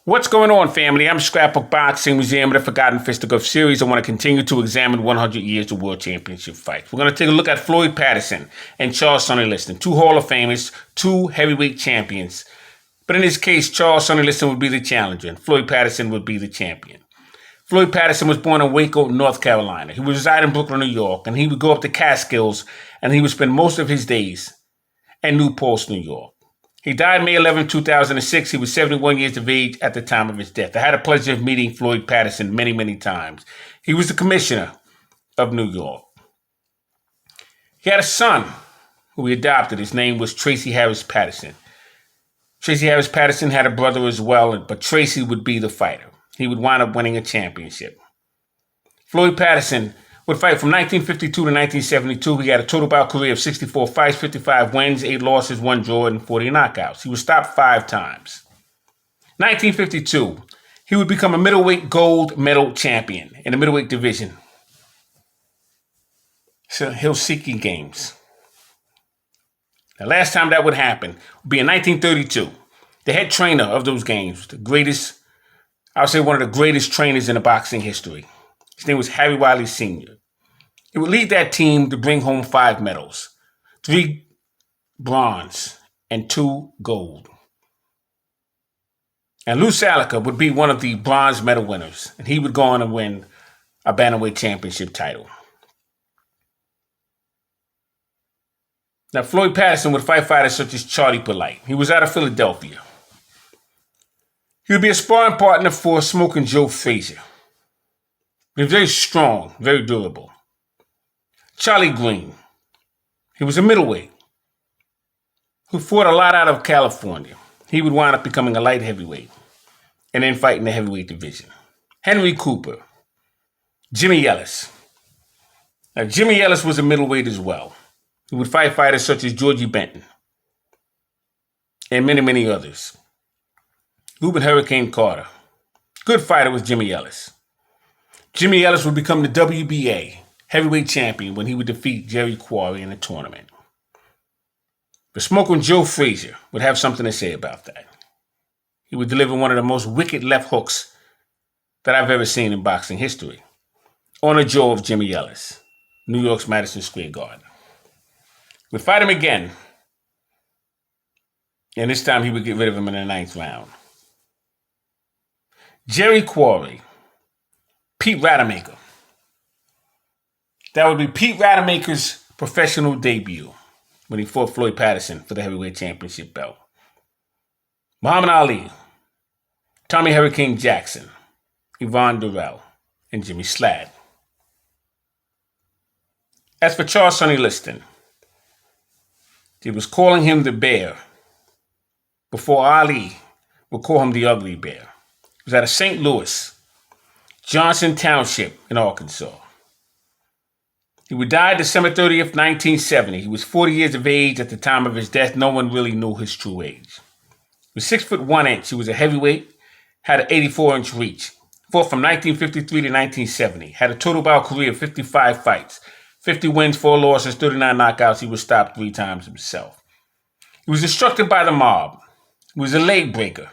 What's going on, family? I'm Scrapbook Boxing Museum of the Forgotten Fisticuffs series. I want to continue to examine 100 years of world championship fights. We're going to take a look at Floyd Patterson and Sonny Liston, two Hall of Famers, two heavyweight champions. But in this case, Sonny Liston would be the challenger, and Floyd Patterson would be the champion. Floyd Patterson was born in Waco, North Carolina. He would reside in Brooklyn, New York, and he would go up to Catskills, and he would spend most of his days in New Paltz, New York. He died May 11, 2006. He was 71 years of age at the time of his death. I had the pleasure of meeting Floyd Patterson many, many times. He was the commissioner of New York. He had a son who he adopted. His name was Tracy Harris Patterson. Tracy Harris Patterson had a brother as well, but Tracy would be the fighter. He would wind up winning a championship. Floyd Patterson would fight from 1952 to 1972. He had a total bout career of 64 fights, 55 wins, 8 losses, 1 draw, and 40 knockouts. He was stopped 5 times. 1952, he would become a middleweight gold medal champion in the middleweight division. So Helsinki Games. The last time that would happen would be in 1932. The head trainer of those games, the greatest, I would say one of the greatest trainers in the boxing history. His name was Harry Wiley Sr. He would lead that team to bring home 5 medals, 3 bronze and 2 gold. And Lou Salica would be one of the bronze medal winners, and he would go on and win a bantamweight championship title. Now, Floyd Patterson would fight fighters such as Charlie Polite. He was out of Philadelphia. He would be a sparring partner for Smoking Joe Frazier. He was very strong, very durable. Charlie Green. He was a middleweight who fought a lot out of California. He would wind up becoming a light heavyweight and then fight in the heavyweight division. Henry Cooper. Jimmy Ellis. Now, Jimmy Ellis was a middleweight as well. He would fight fighters such as Georgie Benton and many, many others. Reuben Hurricane Carter. Good fighter was Jimmy Ellis. Jimmy Ellis would become the WBA heavyweight champion when he would defeat Jerry Quarry in a tournament. The Smoking Joe Frazier would have something to say about that. He would deliver one of the most wicked left hooks that I've ever seen in boxing history on the jaw of Jimmy Ellis, New York's Madison Square Garden. We'd fight him again, and this time he would get rid of him in the 9th round. Jerry Quarry. Pete Rademacher. That would be Pete Rademacher's professional debut when he fought Floyd Patterson for the heavyweight championship belt. Muhammad Ali, Tommy Hurricane Jackson, Yvonne Durrell, and Jimmy Slatt. As for Sonny Liston, he was calling him the Bear before Ali would call him the Ugly Bear. He was out of St. Louis, Johnson Township in Arkansas. He would die December 30th, 1970. He was 40 years of age at the time of his death. No one really knew his true age. He was 6 foot 1 inch. He was a heavyweight, had an 84-inch reach. Fought from 1953 to 1970. Had a total bout career of 55 fights. 50 wins, 4 losses, 39 knockouts. He was stopped 3 times himself. He was instructed by the mob. He was a leg breaker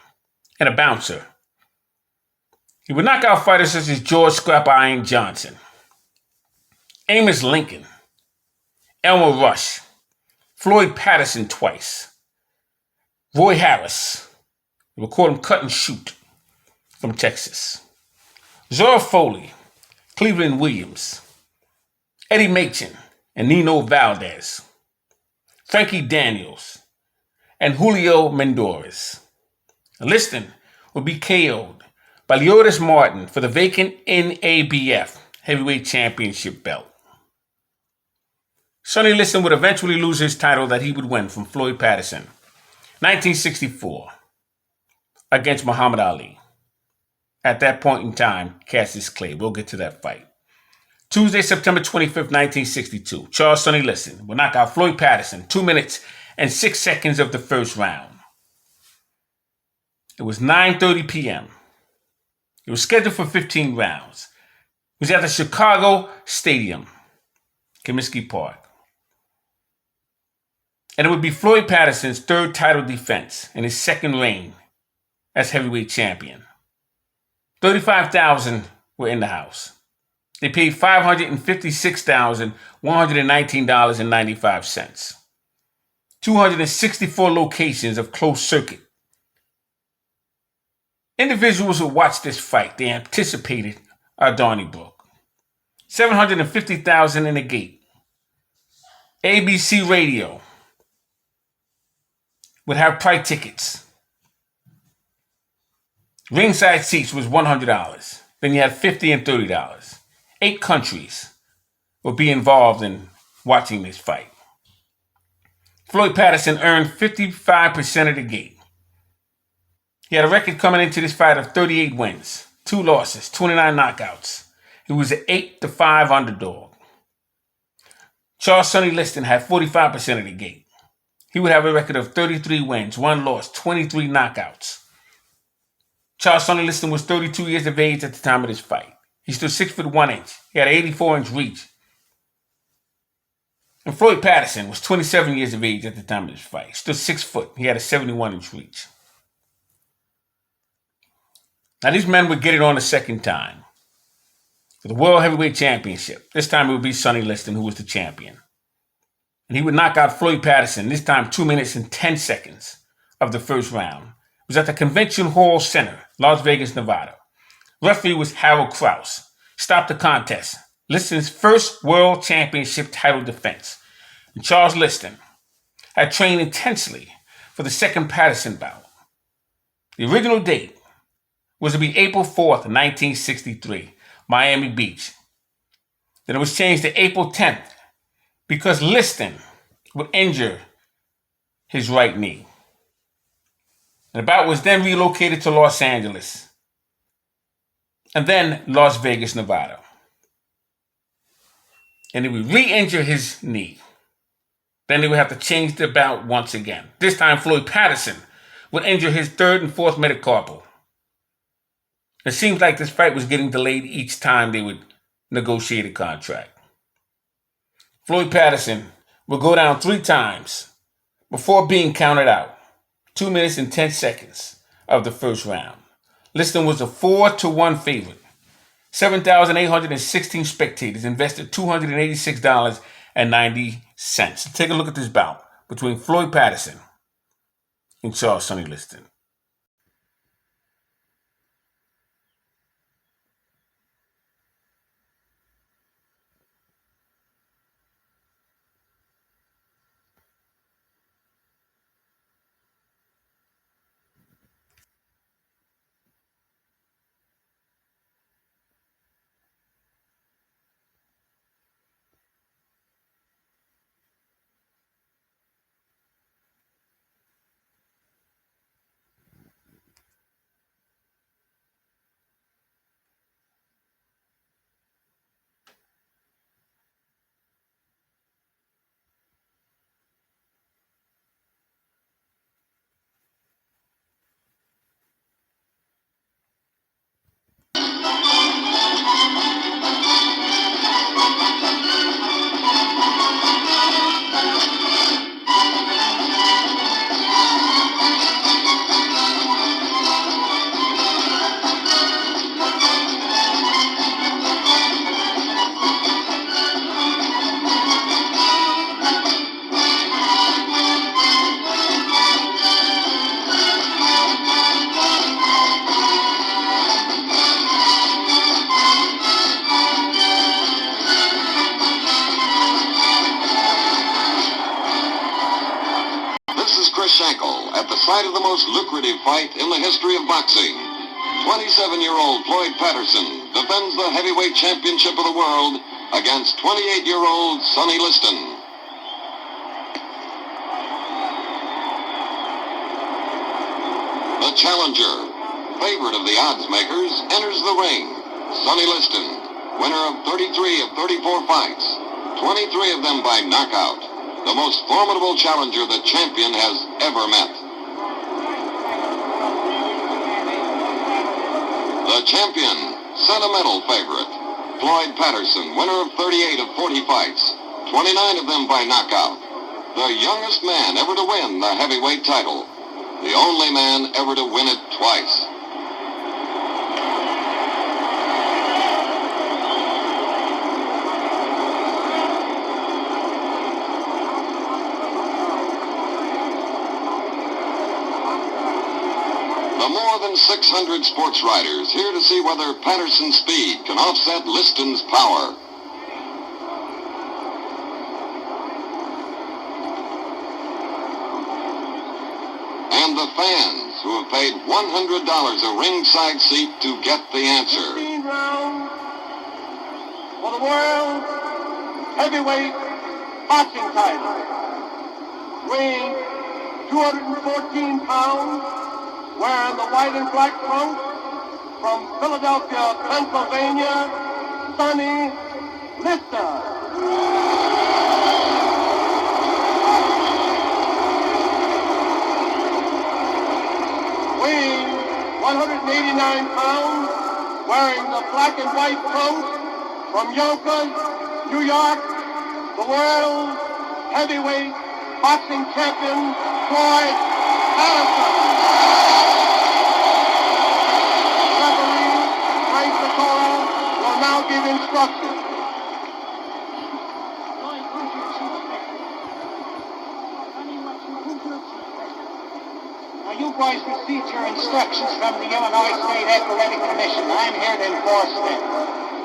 and a bouncer. He would knock out fighters such as George Scrap Iron Johnson, Amos Lincoln, Elmer Rush, Floyd Patterson twice, Roy Harris, we would call him Cut and Shoot, from Texas, Zora Foley, Cleveland Williams, Eddie Machin, and Nino Valdez, Frankie Daniels, and Julio Mendorez. Liston would be KO'd by Leotis Martin for the vacant NABF heavyweight championship belt. Sonny Liston would eventually lose his title that he would win from Floyd Patterson, 1964, against Muhammad Ali. At that point in time, Cassius Clay. We'll get to that fight. Tuesday, September 25th, 1962, Sonny Liston will knock out Floyd Patterson 2 minutes and 6 seconds of the first round. It was 9:30 p.m. It was scheduled for 15 rounds. It was at the Chicago Stadium, Comiskey Park. And it would be Floyd Patterson's 3rd title defense in his 2nd reign as heavyweight champion. 35,000 were in the house. They paid $556,119.95. 264 locations of closed circuit. Individuals who watched this fight, they anticipated our Donnybrook. 750,000 in the gate. ABC Radio would have price tickets. Ringside seats was $100. Then you had $50 and $30. 8 countries would be involved in watching this fight. Floyd Patterson earned 55% of the gate. He had a record coming into this fight of 38 wins, 2 losses, 29 knockouts. He was an 8-5 underdog. Sonny Liston had 45% of the gate. He would have a record of 33 wins, 1 loss, 23 knockouts. Sonny Liston was 32 years of age at the time of this fight. He stood 6 foot 1 inch. He had an 84-inch reach. And Floyd Patterson was 27 years of age at the time of this fight. He stood 6 foot. He had a 71-inch reach. Now these men would get it on a second time for the World Heavyweight Championship. This time it would be Sonny Liston who was the champion. And he would knock out Floyd Patterson, this time 2 minutes and 10 seconds of the first round. It was at the Convention Hall Center, Las Vegas, Nevada. Referee was Harold Krause. Stopped the contest. Liston's first World Championship title defense. And Charles Liston had trained intensely for the second Patterson bout. The original date was to be April 4th, 1963, Miami Beach. Then it was changed to April 10th because Liston would injure his right knee. And the bout was then relocated to Los Angeles and then Las Vegas, Nevada. And he would re-injure his knee. Then they would have to change the bout once again. This time Floyd Patterson would injure his 3rd and 4th metacarpal. It seems like this fight was getting delayed each time they would negotiate a contract. Floyd Patterson would go down 3 times before being counted out. 2 minutes and 10 seconds of the first round. Liston was a 4-1 favorite. 7,816 spectators invested $286.90. Take a look at this bout between Floyd Patterson and Sonny Liston. At the site of the most lucrative fight in the history of boxing. 27-year-old Floyd Patterson defends the heavyweight championship of the world against 28-year-old Sonny Liston. The challenger, favorite of the odds makers, enters the ring. Sonny Liston, winner of 33 of 34 fights, 23 of them by knockout. The most formidable challenger the champion has ever met. The champion, sentimental favorite, Floyd Patterson, winner of 38 of 40 fights, 29 of them by knockout. The youngest man ever to win the heavyweight title. the only man ever to win it twice. The more than 600 sports riders here to see whether Patterson's speed can offset Liston's power. And the fans who have paid $100 a ringside seat to get the answer. 15 rounds for the world heavyweight boxing title. Weighing 214 pounds, wearing the white and black trunks, from Philadelphia, Pennsylvania, Sonny Liston. Weighing 189 pounds, wearing the black and white trunks, from Yonkers, New York, the world heavyweight boxing champion, Floyd, Patterson. Will now give instructions. Now you boys received your instructions from the Illinois State Athletic Commission. I'm here to enforce them.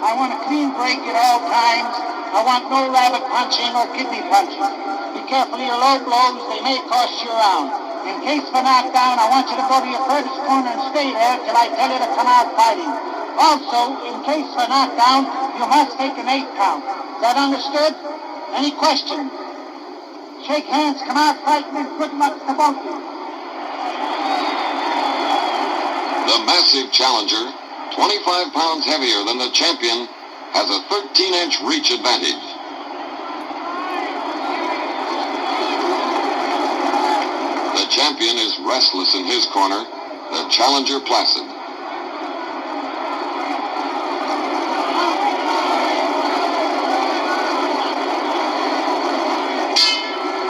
I want a clean break at all times. I want no rabbit punching or kidney punching. Be careful of your low blows. They may cost you a round. In case of a knockdown, I want you to go to your furthest corner and stay there till I tell you to come out fighting. Also, in case of a knockdown, you must take an 8 count. Is that understood? Any questions? Shake hands, come out fighting, and good luck to both of you. The massive challenger, 25 pounds heavier than the champion, has a 13-inch reach advantage. The champion is restless in his corner, the challenger placid.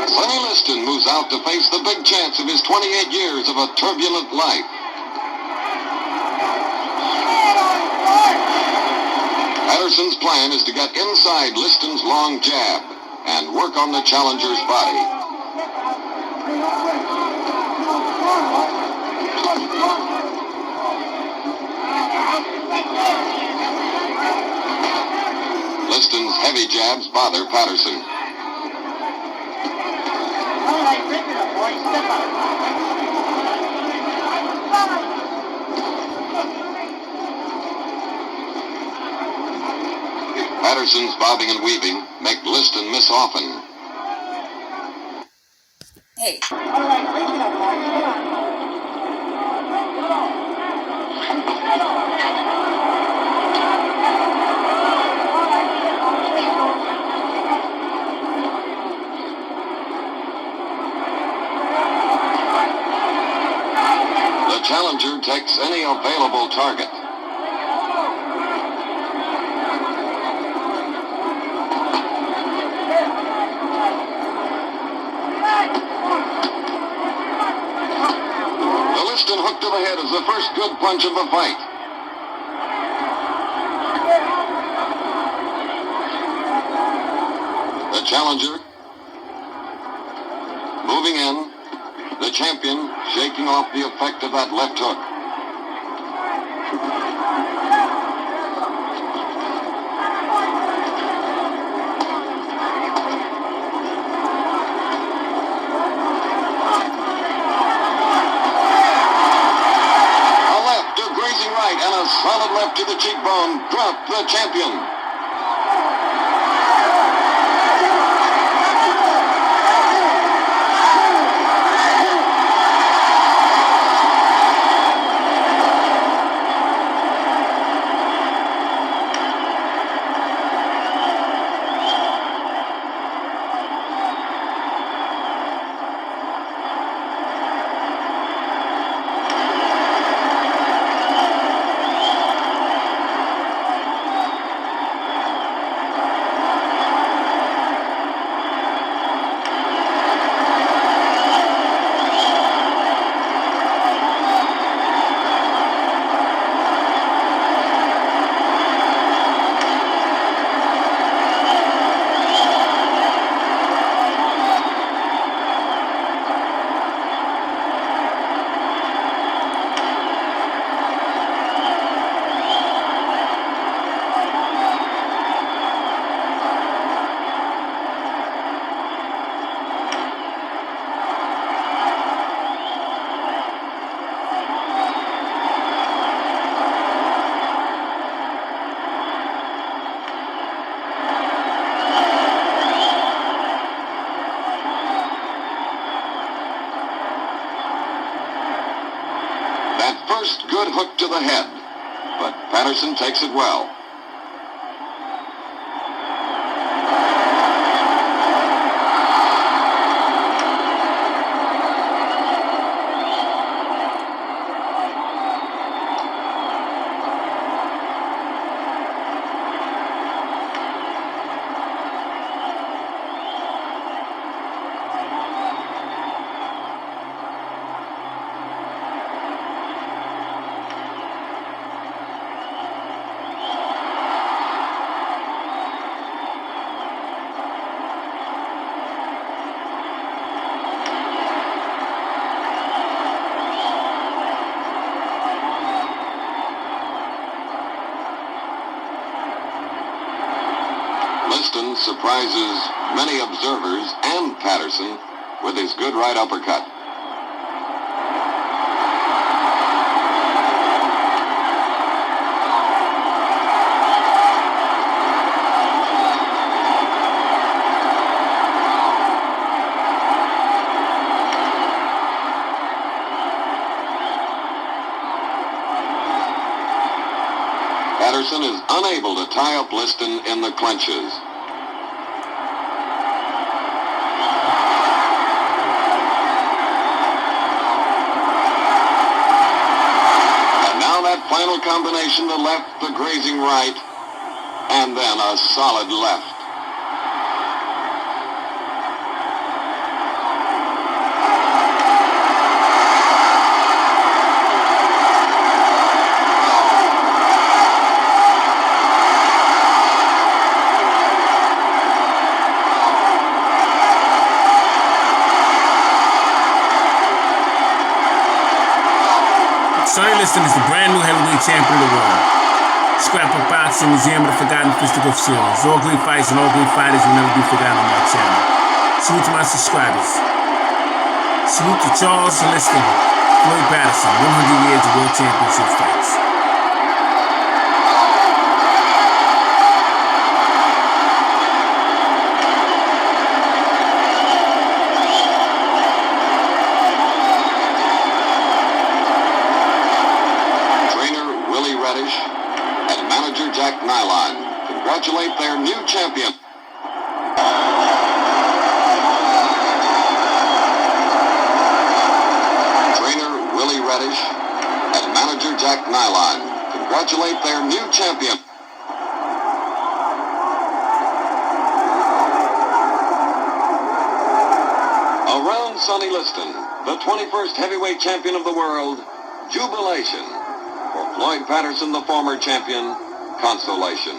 Sonny Liston moves out to face the big chance of his 28 years of a turbulent life. Patterson's plan is to get inside Liston's long jab and work on the challenger's body. Liston's heavy jabs bother Patterson. All right, pick it up, boys. Step up. Patterson's bobbing and weaving make Liston miss often. Hey. All right, pick it up, boys. Come on. The challenger takes any available target. The Liston hook to the head is the first good punch of the fight. The challenger moving in. The champion shaking off the effect of that left hook. A left, a grazing right, and a solid left to the cheekbone dropped the champion. first good hook to the head, but Patterson takes it well. Liston surprises many observers and Patterson with his good right uppercut. Patterson is unable to tie up Liston in the clinches. That final combination, the left, the grazing right, and then a solid left. Sonny Liston is the brand new heavyweight champion of the world. Scrapbook Boxing, Museum of the Forgotten Fisticuffs series. All great fights and all great fighters will never be forgotten on my channel. Salute to my subscribers. Salute to Charles Liston, Floyd Patterson, 100 years of world championship fights. And manager Jack Nylon congratulate their new champion. Trainer Willie Reddish and manager Jack Nylon congratulate their new champion. Around Sonny Liston, the 21st heavyweight champion of the world, jubilation. For Floyd Patterson, the former champion, consolation.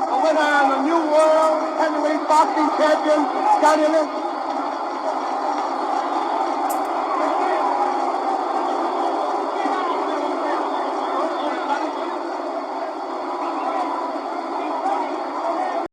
The winner of the new world heavyweight boxing champion, Sonny Liston.